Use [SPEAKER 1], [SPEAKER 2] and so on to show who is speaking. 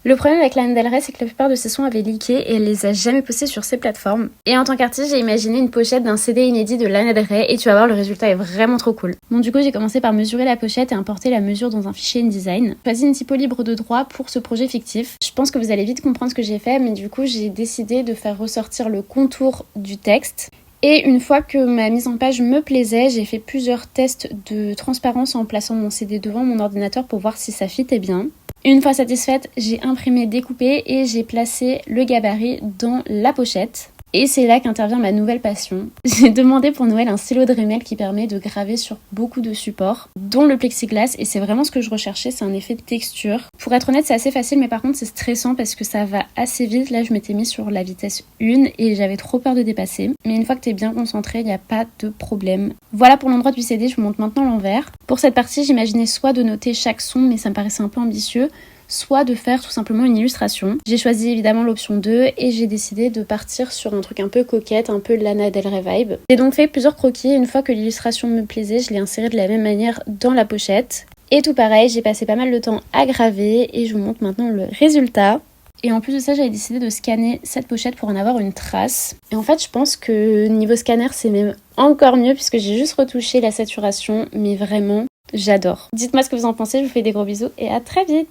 [SPEAKER 1] Le problème avec Lana Del Rey, c'est que la plupart de ses sons avaient leaké et elle les a jamais postés sur ses plateformes. Et en tant qu'artiste, j'ai imaginé une pochette d'un CD inédit de Lana Del Rey et tu vas voir, le résultat est vraiment trop cool. Bon, du coup, j'ai commencé par mesurer la pochette et importer la mesure dans un fichier InDesign. J'ai choisi une typo libre de droit pour ce projet fictif. Je pense que vous allez vite comprendre ce que j'ai fait, mais du coup, j'ai décidé de faire ressortir le contour du texte. Et une fois que ma mise en page me plaisait, j'ai fait plusieurs tests de transparence en plaçant mon CD devant mon ordinateur pour voir si ça fitait bien. Une fois satisfaite, j'ai imprimé, découpé et j'ai placé le gabarit dans la pochette. Et c'est là qu'intervient ma nouvelle passion. J'ai demandé pour Noël un stylo Dremel qui permet de graver sur beaucoup de supports, dont le plexiglas, et c'est vraiment ce que je recherchais, c'est un effet de texture. Pour être honnête, c'est assez facile, mais par contre c'est stressant parce que ça va assez vite. Là, je m'étais mis sur la vitesse 1 et j'avais trop peur de dépasser. Mais une fois que t'es bien concentré, il n'y a pas de problème. Voilà pour l'endroit du CD, je vous montre maintenant l'envers. Pour cette partie, j'imaginais soit de noter chaque son, mais ça me paraissait un peu ambitieux, soit de faire tout simplement une illustration. J'ai choisi évidemment l'option 2 et j'ai décidé de partir sur un truc un peu coquette, un peu Lana Del Rey vibe. J'ai donc fait plusieurs croquis et une fois que l'illustration me plaisait, je l'ai insérée de la même manière dans la pochette. Et tout pareil, j'ai passé pas mal de temps à graver et je vous montre maintenant le résultat. Et en plus de ça, j'avais décidé de scanner cette pochette pour en avoir une trace. Et en fait, je pense que niveau scanner, c'est même encore mieux puisque j'ai juste retouché la saturation, mais vraiment, j'adore. Dites-moi ce que vous en pensez, je vous fais des gros bisous et à très vite!